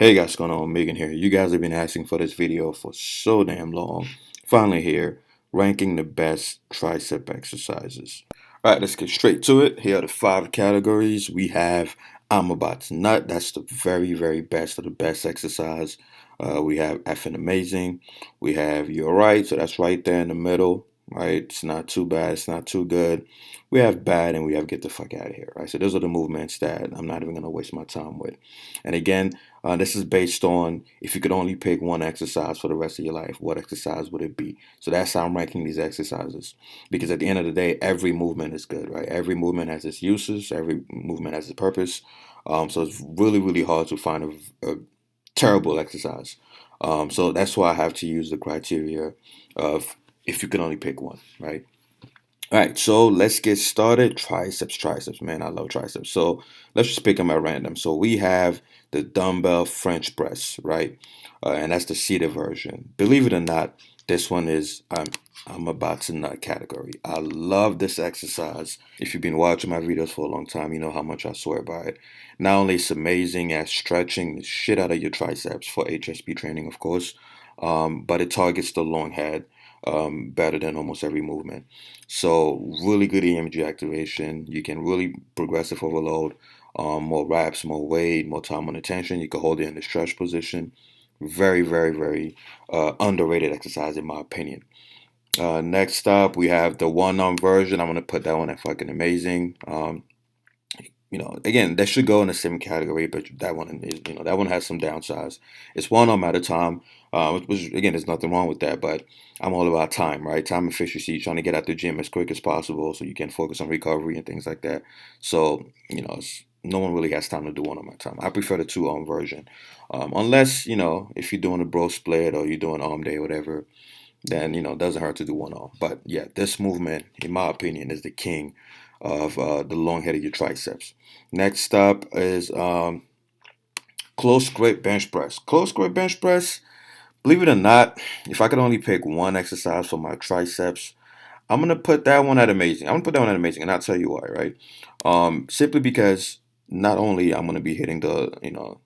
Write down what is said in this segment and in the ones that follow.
Hey guys, what's going on? Megan here. You guys have been asking for this video for so damn long. Finally here, ranking the best tricep exercises. All right, let's get straight to it. Here are the 5 categories. We have I'm about to nut. That's the very best of the best exercise. We have effing amazing. We have you're right. So that's right there in the middle. Right, it's not too bad. It's not too good. We have bad, and we have get the fuck out of here. Right, so those are the movements that I'm not even gonna waste my time with. And again, this is based on if you could only pick one exercise for the rest of your life, what exercise would it be? So that's how I'm ranking these exercises. Because at the end of the day, every movement is good, right? Every movement has its uses, every movement has its purpose. So it's really hard to find a terrible exercise. So that's why I have to use the criteria of if you could only pick one, right? All right, so let's get started. Triceps, man, I love triceps. So let's just pick them at random. So we have the dumbbell French press, right? And that's the seated version. Believe it or not, this one is I'm about to nut category. I love this exercise. If you've been watching my videos for a long time, you know how much I swear by it. Not only it's amazing at stretching the shit out of your triceps for HSP training, of course, but it targets the long head better than almost every movement. So really good EMG activation. You can really progressive overload, more reps, more weight, more time on attention. You can hold it in the stretch position. Very underrated exercise in my opinion. Next up, we have the one arm version. I'm gonna put that one at fucking amazing. Again, that should go in the same category, but that one is, that one has some downsides. It's one arm at a time, which again, there's nothing wrong with that, but I'm all about time, right? Time efficiency, trying to get out the gym as quick as possible so you can focus on recovery and things like that. So, no one really has time to do one arm at a time. I prefer the two arm version, unless, if you're doing a bro split or you're doing arm day or whatever, then it doesn't hurt to do one arm. But yeah, this movement, in my opinion, is the king of the long head of your triceps. Next up is close grip bench press. Close grip bench press. Believe it or not, if I could only pick one exercise for my triceps, I'm gonna put that one at amazing. I'm gonna put that one at amazing, and I'll tell you why. Right? Simply because not only I'm gonna be hitting the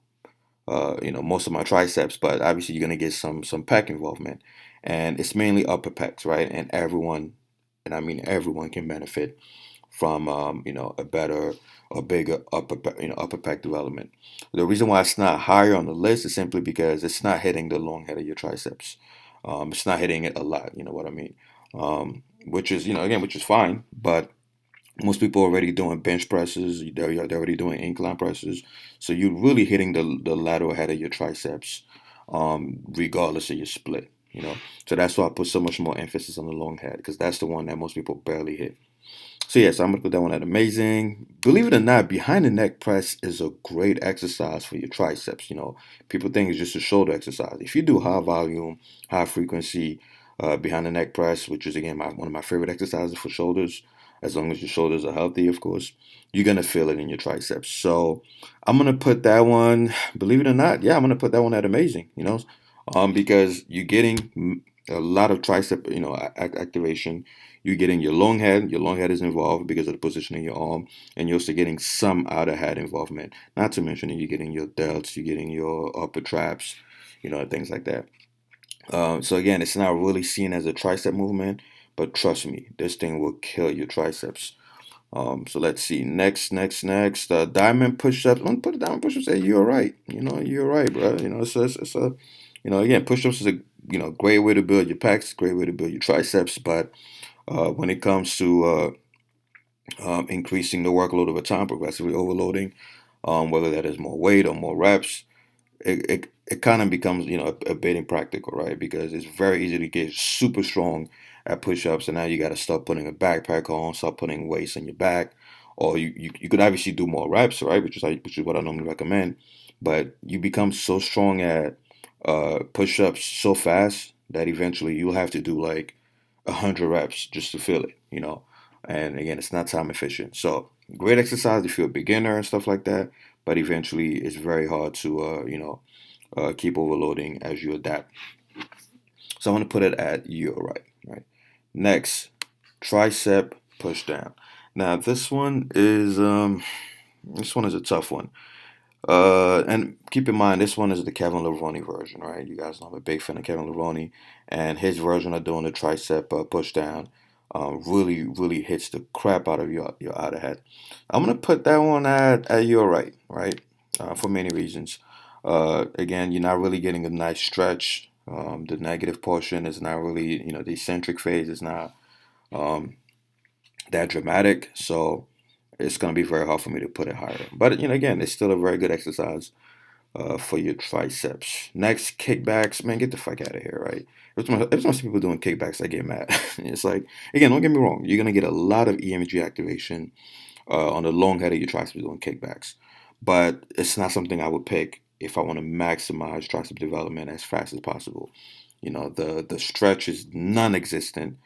most of my triceps, but obviously you're gonna get some pec involvement, and it's mainly upper pecs, right? And everyone, and I mean everyone, can benefit from a better or bigger upper pec development. The reason why it's not higher on the list is simply because it's not hitting the long head of your triceps. It's not hitting it a lot. You know what I mean? Which is again, which is fine, but most people are already doing bench presses. They're already doing incline presses. So you're really hitting the lateral head of your triceps, regardless of your split. So that's why I put so much more emphasis on the long head because that's the one that most people barely hit. So yes, I'm gonna put that one at amazing. Believe it or not, behind the neck press is a great exercise for your triceps. People think it's just a shoulder exercise. If you do high volume, high frequency behind the neck press, which is again one of my favorite exercises for shoulders, as long as your shoulders are healthy, of course, you're gonna feel it in your triceps. So I'm gonna put that one. Believe it or not, yeah, I'm gonna put that one at amazing. Because you're getting a lot of tricep, activation. You're getting your long head. Your long head is involved because of the position of your arm, and you're also getting some outer head involvement. Not to mention you're getting your delts, you're getting your upper traps, things like that. So again, it's not really seen as a tricep movement, but trust me, this thing will kill your triceps. So let's see. Next. Diamond push-ups. I'm gonna put a diamond push-ups. Say you're right. You're right, bro. It's a again, push-ups is a great way to build your pecs, great way to build your triceps. But when it comes to increasing the workload over time, progressively overloading, whether that is more weight or more reps, it kind of becomes a bit impractical, right? Because it's very easy to get super strong at push-ups, and now you got to start putting a backpack on, start putting weights on your back, or you could obviously do more reps, right? Which is what I normally recommend, but you become so strong at push-ups so fast that eventually you'll have to do like 100 reps just to feel it. And again, it's not time efficient. So great exercise if you're a beginner and stuff like that, but eventually it's very hard to keep overloading as you adapt. So I'm going to put it at you're right. Right. Next, tricep push down. Now this one is a tough one. And keep in mind, this one is the Kevin Levrone version, right? You guys know I'm a big fan of Kevin Levrone, and his version of doing the tricep push down really, really hits the crap out of your outer head. I'm gonna put that one at your right? For many reasons. Again, you're not really getting a nice stretch. The negative portion is not really, the eccentric phase is not um, that dramatic, so it's gonna be very hard for me to put it higher. But again, it's still a very good exercise for your triceps. Next, kickbacks. Man, get the fuck out of here, right? Every time I see people doing kickbacks, I get mad. It's like, again, don't get me wrong. You're going to get a lot of EMG activation on the long head of your triceps doing kickbacks. But it's not something I would pick if I want to maximize tricep development as fast as possible. The stretch is non-existent.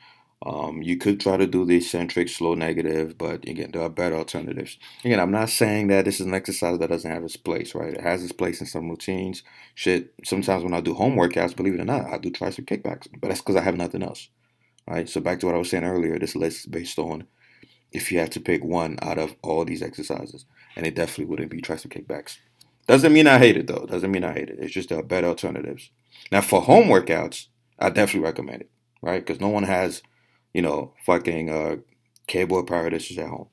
You could try to do the eccentric slow negative, but again, there are better alternatives. Again, I'm not saying that this is an exercise that doesn't have its place, right? It has its place in some routines. Shit, sometimes when I do home workouts, believe it or not, I do tricep kickbacks, but that's because I have nothing else, right? So back to what I was saying earlier, this list is based on if you had to pick one out of all these exercises, and it definitely wouldn't be tricep kickbacks. Doesn't mean I hate it though. Doesn't mean I hate it. It's just there are better alternatives. Now for home workouts, I definitely recommend it, right? Because no one has fucking keyboard paradises at home.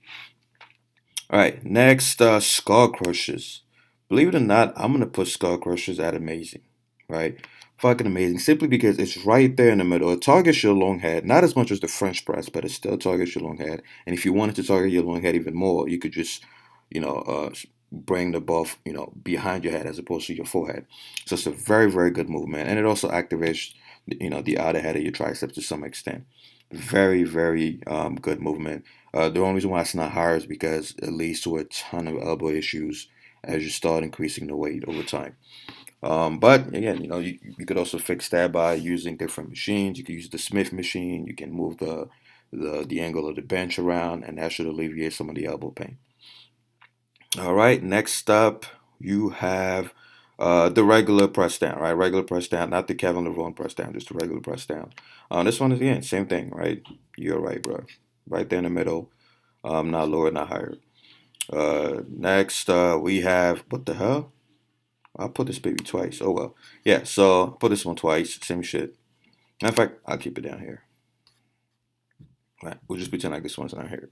All right, next, skull crushers. Believe it or not, I'm gonna put skull crushers at amazing, right? Fucking amazing, simply because it's right there in the middle. It targets your long head, not as much as the French press, but it still targets your long head. And if you wanted to target your long head even more, you could just, bring the buff, behind your head as opposed to your forehead. So it's a very, very good movement, and it also activates, the outer head of your triceps to some extent. Very, very good movement. The only reason why it's not higher is because it leads to a ton of elbow issues as you start increasing the weight over time. But again, you could also fix that by using different machines. You can use the Smith machine. You can move the angle of the bench around, and that should alleviate some of the elbow pain. All right, next up, you have the regular press down, right? Regular press down, not the Kevin Levrone press down, just the regular press down. This one is, again, same thing, right? You're right, bro. Right there in the middle, not lower, not higher. Next, we have, what the hell? I put this baby twice. Oh, well. Yeah, so put this one twice, same shit. In fact, I'll keep it down here. Right, we'll just pretend like this one's not here.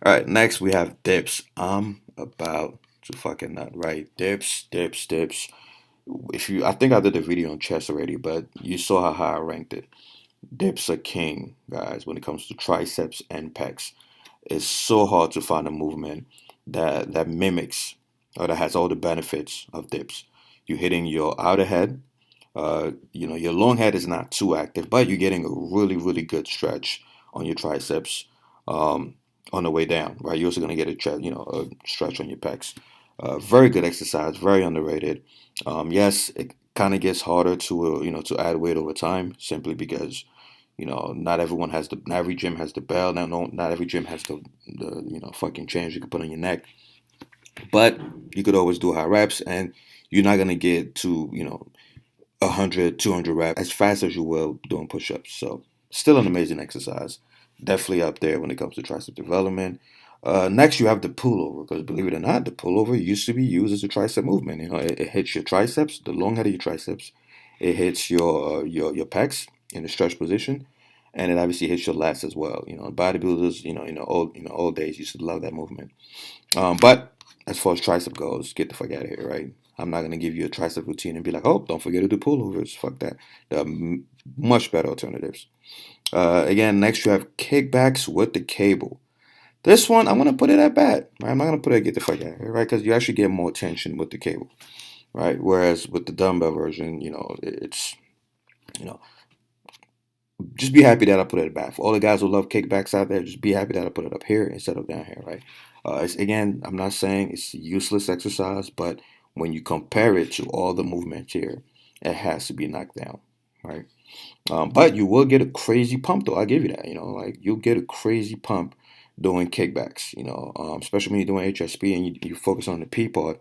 All right, next we have dips. I'm about to fucking nut, right? Dips, dips, dips. I think I did a video on chest already, but you saw how high I ranked it. Dips are king, guys, when it comes to triceps and pecs. It's so hard to find a movement that mimics or that has all the benefits of dips. You're hitting your outer head. Your long head is not too active, but you're getting a really, really good stretch on your triceps on the way down, right? You're also going to get a stretch on your pecs. Very good exercise, very underrated. Yes, it kind of gets harder to add weight over time, simply because not every gym has the bell. Not every gym has the fucking chains you can put on your neck. But you could always do high reps, and you're not gonna get to 100, 200 reps as fast as you will doing push-ups. So still an amazing exercise. Definitely up there when it comes to tricep development. Next, you have the pullover, because believe it or not, the pullover used to be used as a tricep movement. It hits your triceps, the long head of your triceps. It hits your pecs in the stretch position, and it obviously hits your lats as well. Bodybuilders, old days used to love that movement. But as far as tricep goes, get the fuck out of here, right? I'm not gonna give you a tricep routine and be like, oh, don't forget to do pullovers. Fuck that. There are much better alternatives. Again, next you have kickbacks with the cable. This one, I'm gonna put it at bad. Right? I'm not gonna put it at get the fuck out of here, right? Because you actually get more tension with the cable, right? Whereas with the dumbbell version, it's you know, just be happy that I put it at bad. For all the guys who love kickbacks out there, just be happy that I put it up here instead of down here, right? Again, I'm not saying it's a useless exercise, but when you compare it to all the movements here, it has to be knocked down, right? But you will get a crazy pump, though. I give you that. Like you'll get a crazy pump doing kickbacks. Especially when you're doing HSP and you focus on the P part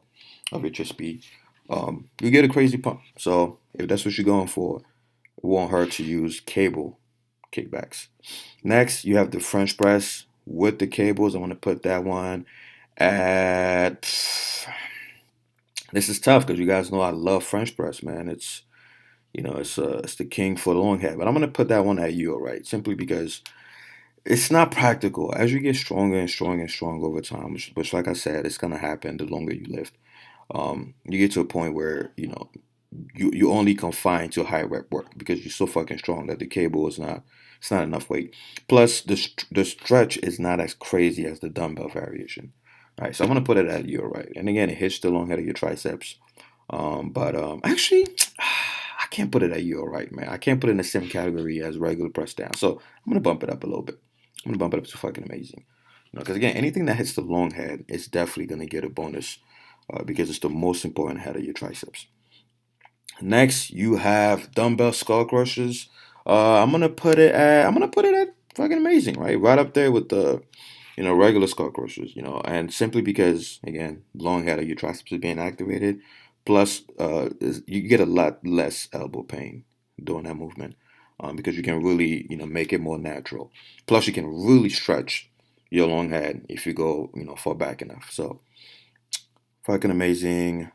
of HSP, you get a crazy pump. So if that's what you're going for, it won't hurt to use cable kickbacks. Next, you have the French press with the cables. I want to put that one at This is tough because you guys know I love French press, man. It's the king for the long head. But I'm gonna put that one at you, all right? Simply because it's not practical. As you get stronger and stronger and stronger over time, which like I said, it's gonna happen the longer you lift. You get to a point where you only confined to high rep work because you're so fucking strong that the cable is not it's not enough weight. Plus the stretch is not as crazy as the dumbbell variation. All right, so I'm gonna put it at you, right? And again, it hits the long head of your triceps. But actually, I can't put it at you, all right, man. I can't put it in the same category as regular press down. So I'm gonna bump it up a little bit. I'm gonna bump it up to fucking amazing. Because again, anything that hits the long head is definitely gonna get a bonus because it's the most important head of your triceps. Next, you have dumbbell skull crushers. I'm gonna put it at fucking amazing, right? Right up there with the regular skull crushers, and simply because again, long head of your triceps is being activated, plus you get a lot less elbow pain doing that movement, because you can really make it more natural. Plus, you can really stretch your long head if you go far back enough. So fucking amazing.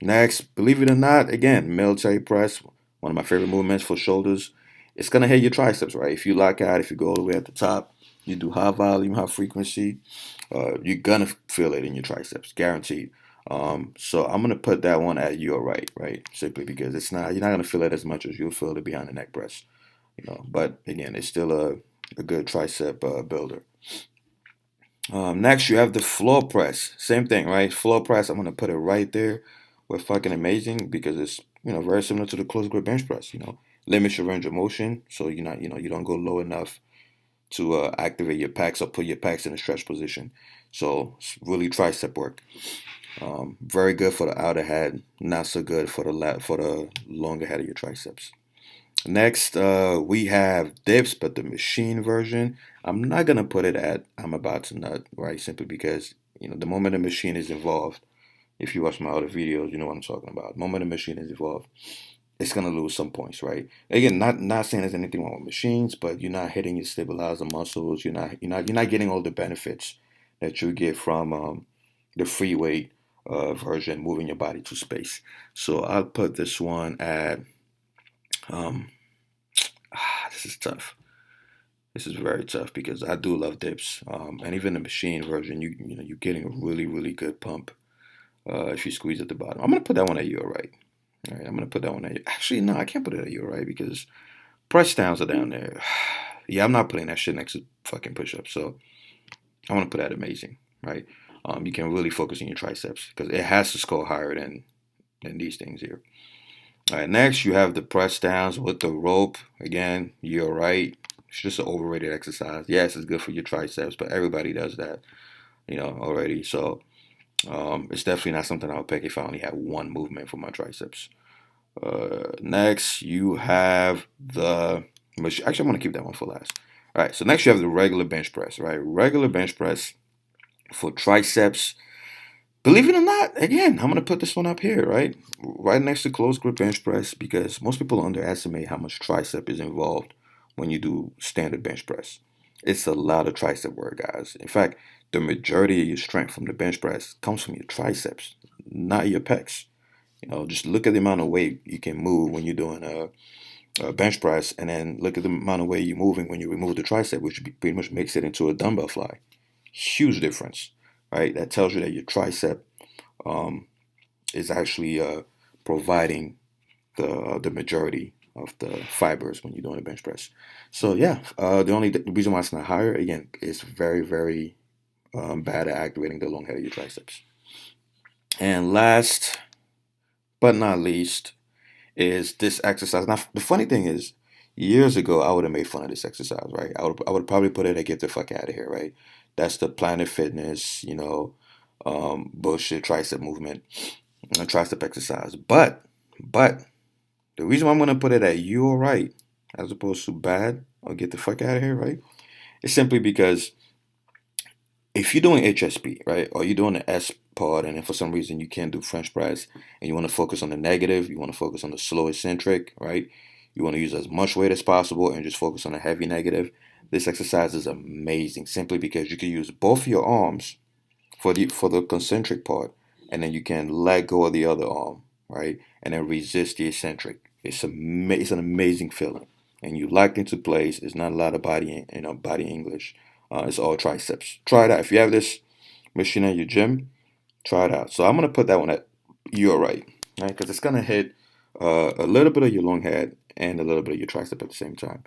Next, believe it or not, again, military press, one of my favorite movements for shoulders. It's gonna hit your triceps, right? If you lock out, if you go all the way at the top, you do high volume, high frequency, you're gonna feel it in your triceps, guaranteed. So I'm gonna put that one at your right? Simply because you're not gonna feel it as much as you'll feel it behind the neck press, But again, it's still a good tricep builder. Next, you have the floor press. Same thing, right? Floor press. I'm gonna put it right there with fucking amazing because it's very similar to the close grip bench press. Limits your range of motion, so you don't go low enough to activate your pecs or put your pecs in a stretch position. So it's really tricep work. Very good for the outer head, not so good for the longer head of your triceps. Next, we have dips, but the machine version. I'm not gonna put it at I'm about to nut, right? Simply because the moment the machine is involved, if you watch my other videos, you know what I'm talking about. The moment the machine is involved, it's gonna lose some points, right? Again, not saying there's anything wrong with machines, but you're not hitting your stabilizer muscles. You're not getting all the benefits that you get from the free weight version, moving your body to space. So I'll put this one at um, this is tough. This is very tough because I do love dips, and even the machine version, you're getting a really really good pump if you squeeze at the bottom. I'm gonna put that one at you, all right? All right, I'm gonna put that one at you. Actually, no, I can't put it at you, all right? Because press downs are down there. Yeah, I'm not putting that shit next to fucking push ups. So I want to put that amazing, right? You can really focus on your triceps because it has to score higher than these things here. All right, next you have the press downs with the rope. Again, you're right. It's just an overrated exercise. Yes, it's good for your triceps, but everybody does that, already. So it's definitely not something I would pick if I only had one movement for my triceps. Next, you have the machine. Actually, I'm going to keep that one for last. All right, so next you have the regular bench press, right? Regular bench press for triceps. Believe it or not, again, I'm going to put this one up here, right? Right next to close grip bench press because most people underestimate how much tricep is involved when you do standard bench press. It's a lot of tricep work, guys. In fact, the majority of your strength from the bench press comes from your triceps, not your pecs. Just look at the amount of weight you can move when you're doing a bench press, and then look at the amount of weight you're moving when you remove the tricep, which pretty much makes it into a dumbbell fly. Huge difference, right? That tells you that your tricep is actually providing the majority of the fibers when you're doing a bench press. So yeah, the only reason why it's not higher again is very very bad at activating the long head of your triceps. And last but not least is this exercise. Now the funny thing is, years ago I would have made fun of this exercise, right? I would probably put it at get the fuck out of here, right? That's the Planet Fitness, bullshit tricep movement, tricep exercise. But the reason why I'm gonna put it at you all right, as opposed to bad or get the fuck out of here, right? It's simply because if you're doing HSP, right, or you're doing the S part, and then for some reason you can't do French press, and you want to focus on the negative, you want to focus on the slow eccentric, right? You want to use as much weight as possible and just focus on the heavy negative. This exercise is amazing simply because you can use both your arms for the concentric part and then you can let go of the other arm, right? And then resist the eccentric. It's an amazing feeling, and you locked into place. It's not a lot of body English. It's all triceps. Try it out. If you have this machine at your gym, try it out. So I'm gonna put that one at your right, right? Because it's gonna hit a little bit of your long head and a little bit of your tricep at the same time.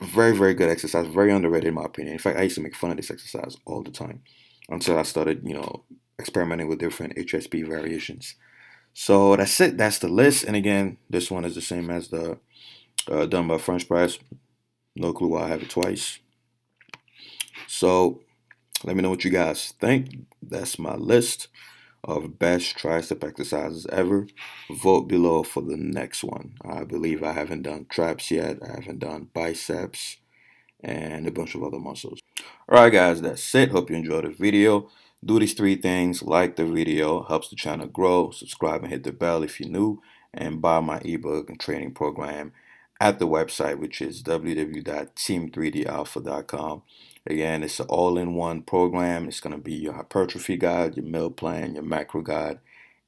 Very, very good exercise. Very underrated in my opinion. In fact, I used to make fun of this exercise all the time until I started, experimenting with different HSP variations. So that's it. That's the list. And again, this one is the same as the dumbbell French press. No clue why I have it twice. So let me know what you guys think. That's my list of best tricep exercises ever. Vote below for the next one. I believe I haven't done traps yet. I haven't done biceps and a bunch of other muscles. Alright guys, that's it. Hope you enjoyed the video. Do these 3 things. Like the video, helps the channel grow. Subscribe and hit the bell if you're new. And buy my ebook and training program at the website, which is www.team3dalpha.com. Again, it's an all-in-one program. It's going to be your hypertrophy guide, your meal plan, your macro guide,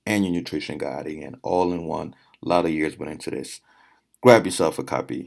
and your nutrition guide. Again, all in one. A lot of years went into this. Grab yourself a copy.